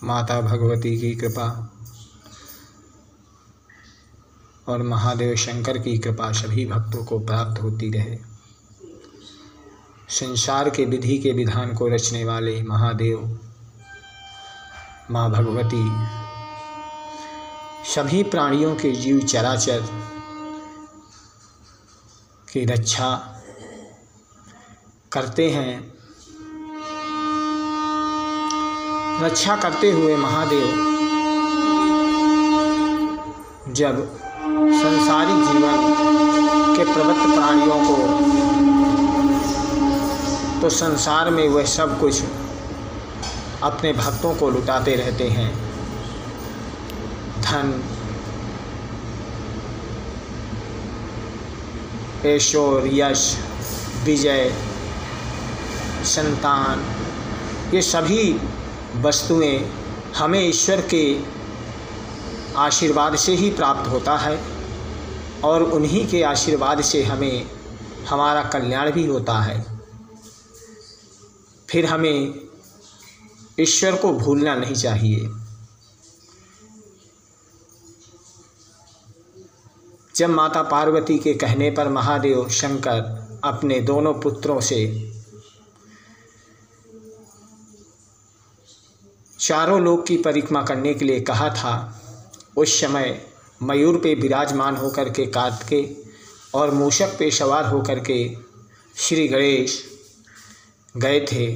माता भगवती की कृपा और महादेव शंकर की कृपा सभी भक्तों को प्राप्त होती रहे। संसार के विधि के विधान को रचने वाले महादेव, माँ भगवती सभी प्राणियों के जीव चराचर की रक्षा करते हैं। रक्षा करते हुए महादेव जब संसारिक जीवन के प्रवृत्त प्राणियों को, तो संसार में वह सब कुछ अपने भक्तों को लुटाते रहते हैं। धन, ऐश्वर्य, यश, विजय, संतान, ये सभी वस्तुएं हमें ईश्वर के आशीर्वाद से ही प्राप्त होता है और उन्हीं के आशीर्वाद से हमें हमारा कल्याण भी होता है। फिर हमें ईश्वर को भूलना नहीं चाहिए। जब माता पार्वती के कहने पर महादेव शंकर अपने दोनों पुत्रों से चारों लोक की परिक्रमा करने के लिए कहा था, उस समय मयूर पे विराजमान होकर के कार्तिकेय और मूषक पे सवार होकर के श्री गणेश गए थे।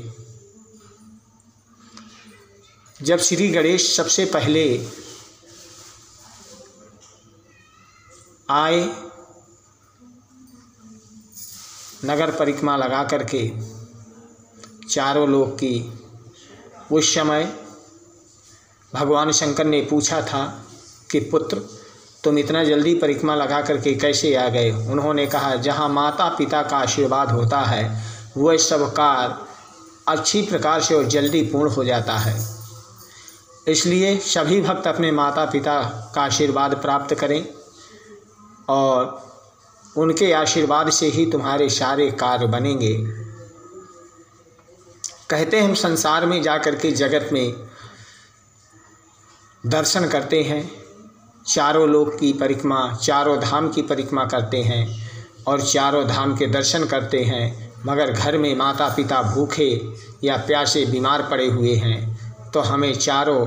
जब श्री गणेश सबसे पहले आए, नगर परिक्रमा लगा करके चारों लोक की, उस समय भगवान शंकर ने पूछा था कि पुत्र तुम इतना जल्दी परिक्रमा लगा करके कैसे आ गए। उन्होंने कहा, जहाँ माता पिता का आशीर्वाद होता है वह सब कार्य अच्छी प्रकार से और जल्दी पूर्ण हो जाता है। इसलिए सभी भक्त अपने माता पिता का आशीर्वाद प्राप्त करें और उनके आशीर्वाद से ही तुम्हारे सारे कार्य बनेंगे। कहते हैं हम संसार में जाकर के जगत में दर्शन करते हैं, चारों लोक की परिक्रमा, चारों धाम की परिक्रमा करते हैं और चारों धाम के दर्शन करते हैं, मगर घर में माता पिता भूखे या प्यासे बीमार पड़े हुए हैं, तो हमें चारों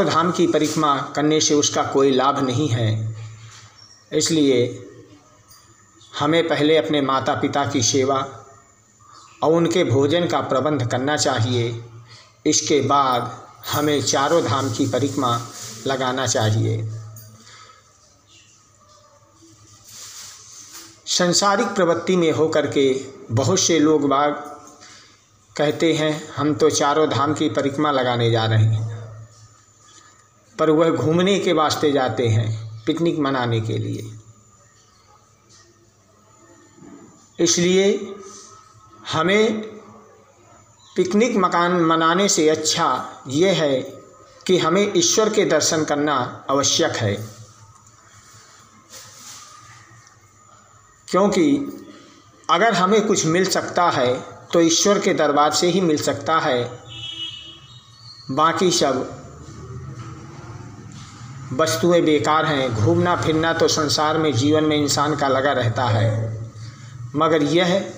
धाम की परिक्रमा करने से उसका कोई लाभ नहीं है। इसलिए हमें पहले अपने माता पिता की सेवा और उनके भोजन का प्रबंध करना चाहिए। इसके बाद हमें चारों धाम की परिक्रमा लगाना चाहिए। संसारिक प्रवृत्ति में होकर के बहुत से लोग बाग कहते हैं हम तो चारों धाम की परिक्रमा लगाने जा रहे हैं, पर वह घूमने के वास्ते जाते हैं, पिकनिक मनाने के लिए। इसलिए हमें पिकनिक मनाने से अच्छा ये है कि हमें ईश्वर के दर्शन करना आवश्यक है, क्योंकि अगर हमें कुछ मिल सकता है तो ईश्वर के दरबार से ही मिल सकता है। बाकी सब वस्तुएं बेकार हैं। घूमना फिरना तो संसार में जीवन में इंसान का लगा रहता है, मगर यह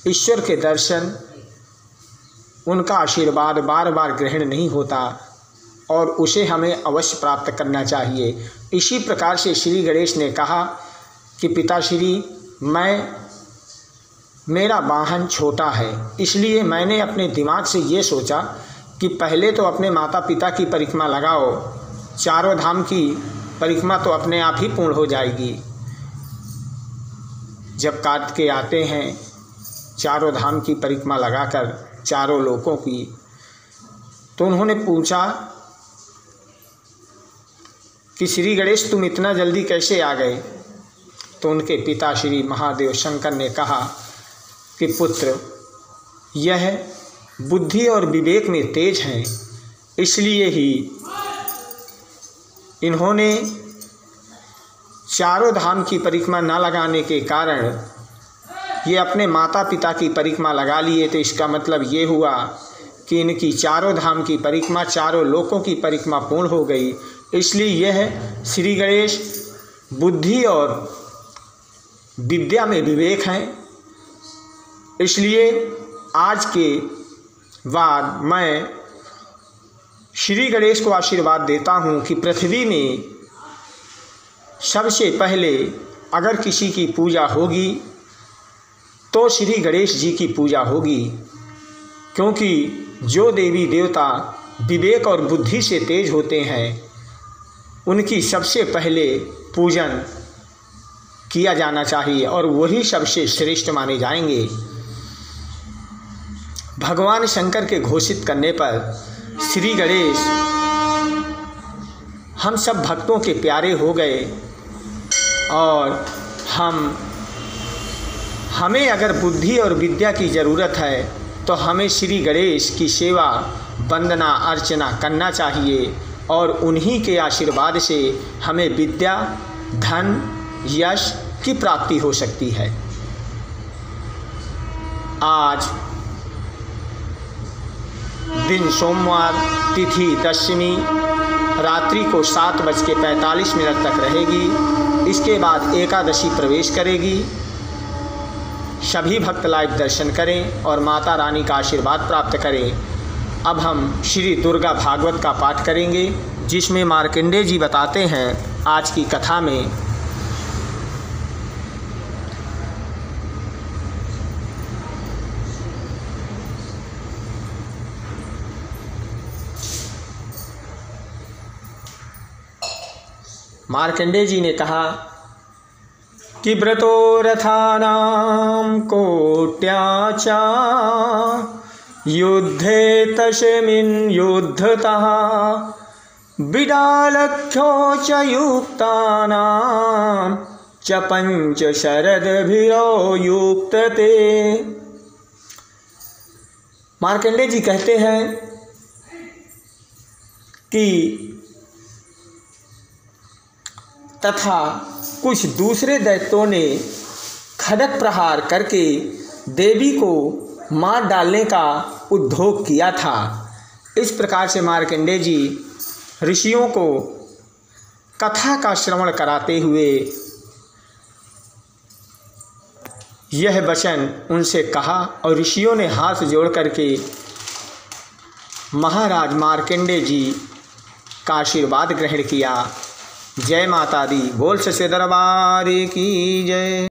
ईश्वर के दर्शन, उनका आशीर्वाद बार बार ग्रहण नहीं होता और उसे हमें अवश्य प्राप्त करना चाहिए। इसी प्रकार से श्री गणेश ने कहा कि पिताश्री, मेरा वाहन छोटा है, इसलिए मैंने अपने दिमाग से ये सोचा कि पहले तो अपने माता पिता की परिक्रमा लगाओ, चारों धाम की परिक्रमा तो अपने आप ही पूर्ण हो जाएगी। जब कार्तिकेय आते हैं चारों धाम की परिक्रमा लगाकर चारों लोकों की, तो उन्होंने पूछा कि श्री गणेश तुम इतना जल्दी कैसे आ गए। तो उनके पिता श्री महादेव शंकर ने कहा कि पुत्र, यह बुद्धि और विवेक में तेज हैं, इसलिए ही इन्होंने चारों धाम की परिक्रमा न लगाने के कारण ये अपने माता पिता की परिक्रमा लगा लिए, तो इसका मतलब ये हुआ कि इनकी चारों धाम की परिक्रमा, चारों लोकों की परिक्रमा पूर्ण हो गई। इसलिए यह श्री गणेश बुद्धि और विद्या में विवेक हैं। इसलिए आज के बाद मैं श्री गणेश को आशीर्वाद देता हूँ कि पृथ्वी में सबसे पहले अगर किसी की पूजा होगी तो श्री गणेश जी की पूजा होगी, क्योंकि जो देवी देवता विवेक और बुद्धि से तेज होते हैं उनकी सबसे पहले पूजन किया जाना चाहिए और वही सबसे श्रेष्ठ माने जाएंगे। भगवान शंकर के घोषित करने पर श्री गणेश हम सब भक्तों के प्यारे हो गए और हमें अगर बुद्धि और विद्या की ज़रूरत है तो हमें श्री गणेश की सेवा, वंदना, अर्चना करना चाहिए और उन्हीं के आशीर्वाद से हमें विद्या, धन, यश की प्राप्ति हो सकती है। आज दिन सोमवार, तिथि दशमी, रात्रि को 7:45 तक रहेगी। इसके बाद एकादशी प्रवेश करेगी। सभी भक्त लाइव दर्शन करें और माता रानी का आशीर्वाद प्राप्त करें। अब हम श्री दुर्गा भागवत का पाठ करेंगे, जिसमें मार्कंडेय जी बताते हैं आज की कथा में मार्कंडेय जी ने कहा कि व्रतो रथानां कोट्याचा युद्धे तस्मिन् युद्धतः बिडालख्यो च युक्तानां च पंच शरदभिरो युक्तते। मार्कंडेय जी कहते हैं कि तथा कुछ दूसरे दैत्यों ने खड्ग प्रहार करके देवी को मार डालने का उद्योग किया था। इस प्रकार से मार्कंडेय जी ऋषियों को कथा का श्रवण कराते हुए यह वचन उनसे कहा और ऋषियों ने हाथ जोड़ करके महाराज मार्कंडेय जी का आशीर्वाद ग्रहण किया। जय माता दी। बोल सच्चे दरबार की जय।